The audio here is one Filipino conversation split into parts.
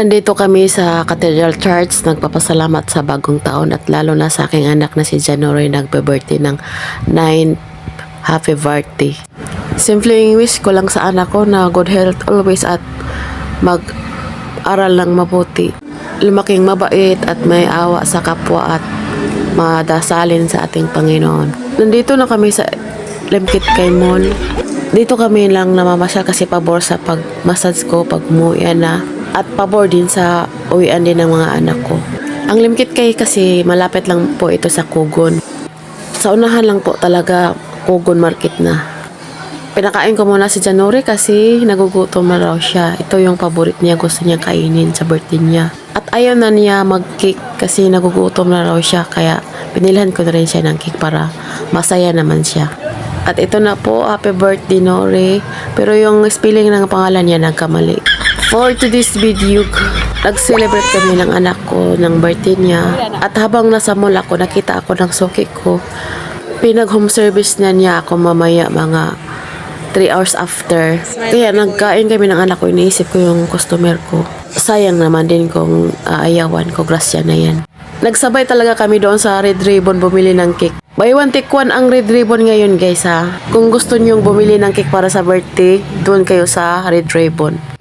Nandito kami sa Cathedral Church, nagpapasalamat sa bagong taon at lalo na sa aking anak na si January nagbe-birthday ng 9th happy birthday. Simpleng wish ko lang sa anak ko na good health always at mag-aral ng mabuti. Lumaking mabait at may awa sa kapwa at madasalin sa ating Panginoon. Nandito na kami sa Limkit Kay Mall. Dito kami lang namamasyal kasi pabor sa pag-massage ko pag umuwi na. At pabor din sa uwian din ng mga anak ko. Ang Limkit Kay kasi malapit lang po ito sa Kugon. Sa unahan lang po talaga Kugon Market na. Pinakain ko muna si January kasi nagugutom na raw siya. Ito yung paborit niya, gusto niya kainin sa birthday niya. At ayaw na niya mag-cake kasi nagugutom na raw siya. Kaya pinilhan ko na rin siya ng cake para masaya naman siya. At ito na po, happy birthday Nori. Pero yung spelling ng pangalan niya nagkamali. For today's video, nag-celebrate kami ng anak ko ng birthday niya. At habang nasa mall ako, nakita ako ng suki ko. Pinag-home service niya ako mamaya mga 3 hours after. Kaya nagkain kami ng anak ko, iniisip ko yung customer ko. Sayang naman din kung aayawan ko, grasya na yan. Nagsabay talaga kami doon sa Red Ribbon bumili ng cake. Buy one take one ang Red Ribbon ngayon guys ha. Kung gusto niyong bumili ng cake para sa birthday, doon kayo sa Red Ribbon.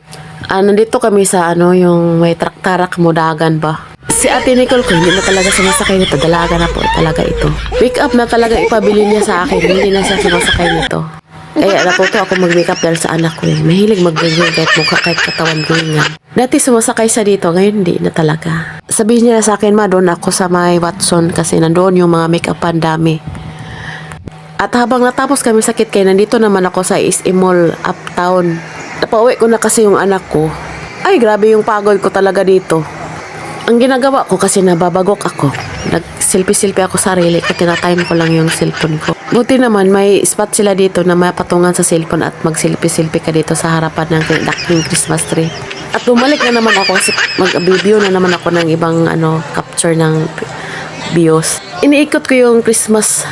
Nandito kami sa yung may tarak Mudagan ba. Si Ate Nicole ko hindi na talaga sumasakay nito. Dalaga na po talaga ito. Pick up na talaga ipabili niya sa akin. Hindi na siya sumasakay nito. Kaya natuto ako mag-makeup dahil sa anak ko eh. Mahilig mag-ganyan kahit mukha kahit katawan ganyan. Dati sumasakay siya dito. Ngayon hindi na talaga. Sabihin niya sa akin doon ako sa may Watson kasi nandoon yung mga make-upan dami. At habang natapos kami sa Kit Kay, nandito naman ako sa SM Mall Uptown. Napauwi ko na kasi yung anak ko. Ay, grabe yung pagod ko talaga dito. Ang ginagawa ko kasi nababagok ako. Nag-selfie-selfie ako sarili kasi tinatime ko lang yung cellphone ko. Buti naman may spot sila dito na mapatungan sa cellphone at mag-selfie-selfie ka dito sa harapan ng laking Christmas tree. At bumalik na naman ako kasi mag-video na naman ako ng ibang capture ng bios. Iniikot ko yung Christmas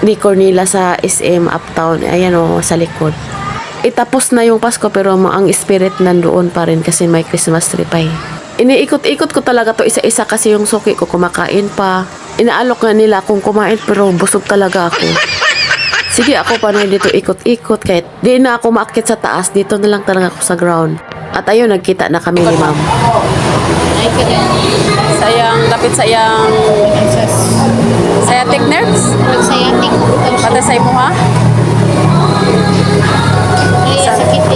decor nila sa SM Uptown. Ayan sa likod. Itapos na yung Pasko pero ang spirit nandoon pa rin kasi may Christmas tree pa eh. Iniikot-ikot ko talaga to isa-isa kasi yung suki ko kumakain pa. Inaalok nga nila akong kumain pero busog talaga ako. Sige ako pa na dito ikot-ikot kahit di na ako maakyat sa taas. Dito na lang talaga ako sa ground. At ayun, nagkita na kami ni ma'am. Sayang, lapit sayang sciatic nerves? Sciatic. Pati sa imo ha?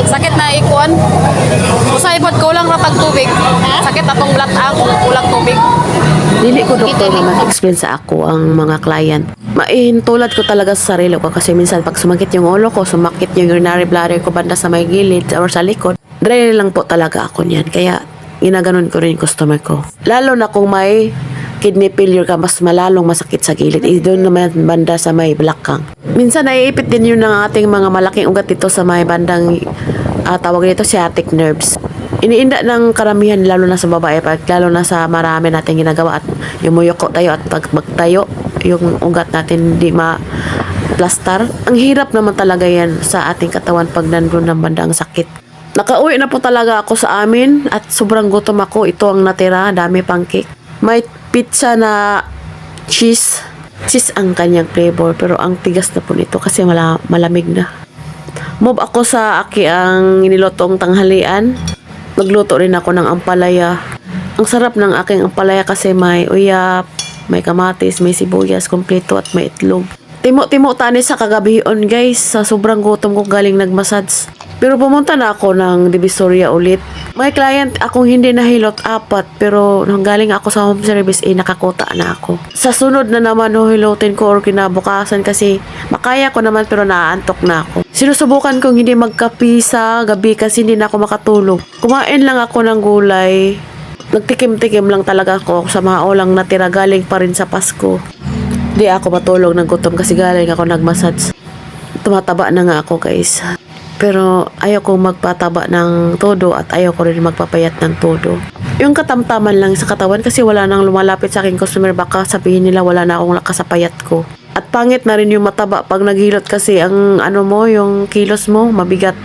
Sakit na ikuan. Usay pod ko lang ratag tubig. Sakit atong blat kung kulang tubig. Dili ko doktor na mag-explain sa ako ang mga client. Mahintulad ko talaga sa sarili ko kasi minsan pag sumakit yung ulo ko, sumakit yung urinary bladder ko banda sa may gilid or sa likod, dry lang po talaga ako niyan. Kaya ginaganon ko rin yung customer ko. Lalo na kung may kidney failure ka, mas malalong masakit sa gilid. Doon naman banda sa may balakang. Minsan naiipit din yun ng ating mga malaking ugat dito sa may bandang tawag dito sciatic nerves. Iniinda ng karamihan lalo na sa babae lalo na sa marami natin ginagawa at yumuyoko tayo at pag magtayo yung ugat natin hindi ma-plaster. Ang hirap naman talaga yan sa ating katawan pag nandun ng bandang sakit. Nakauwi na po talaga ako sa amin at sobrang gutom ako. Ito ang natira, dami pang cake. May pizza na cheese ang kanyang flavor pero ang tigas na po nito kasi malamig na. Move ako sa ang nilotong tanghalian. Nagluto rin ako ng ampalaya. Ang sarap ng aking ampalaya kasi may uyap, may kamatis, may sibuyas, kompleto at may itlog. Timo-timo tani sa kagabion guys. Sa sobrang gutom ko galing nagmassage. Pero pumunta na ako ng Divisoria ulit. May client akong hindi nahilot 4 pero nang galing ako sa home service nakakuta na ako. Sa sunod na naman hilotin ko or kinabukasan kasi makaya ko naman pero naaantok na ako. Sinusubukan kong hindi magkapi sa gabi kasi hindi na ako makatulog. Kumain lang ako ng gulay. Nagtikim-tikim lang talaga ako sa mga ulang natira galing pa rin sa Pasko. Di ako matulog ng gutom kasi galing ako nagmassage. Tumataba na nga ako guys. Pero ayaw kong magpataba ng todo at ayaw ko rin magpapayat ng todo. Yung katamtaman lang sa katawan kasi wala nang lumalapit sa aking customer baka sabihin nila wala na akong lakas sa payat ko. At pangit na rin yung mataba pag naghilot kasi ang yung kilos mo mabigat.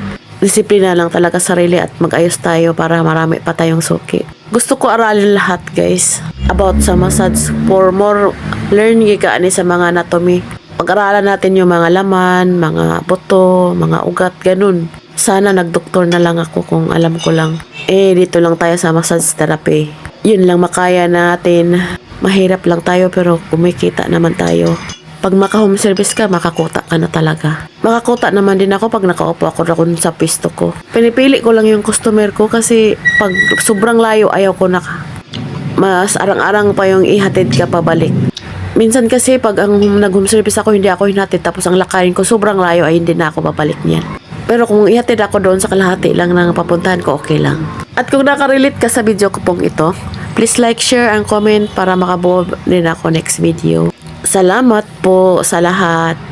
disiplina lang talaga sarili at mag-ayos tayo para marami pa tayong suki. Gusto ko aralin lahat guys about sa massage for more learning ka ani sa mga anatomy. Pag-aralan natin yung mga laman, mga buto, mga ugat, ganun. Sana nagdoktor na lang ako kung alam ko lang. Dito lang tayo sa massage therapy. Yun lang makaya natin. Mahirap lang tayo pero kumikita naman tayo. Pag maka-home service ka, makakuta ka na talaga. Makakuta naman din ako pag nakaupo ako doon sa pisto ko. Pinipili ko lang yung customer ko kasi pag sobrang layo, ayaw ko na. Mas arang-arang pa yung ihatid ka pabalik. Minsan kasi pag ang nag-home service ako, hindi ako hinatid. Tapos ang lakarin ko sobrang layo ay hindi na ako babalik niyan. Pero kung ihatid ako doon sa kalahati lang ng papuntahan ko, okay lang. At kung nakarelate ka sa video ko pong ito, please like, share, and comment para makabuo din ako next video. Salamat po sa lahat.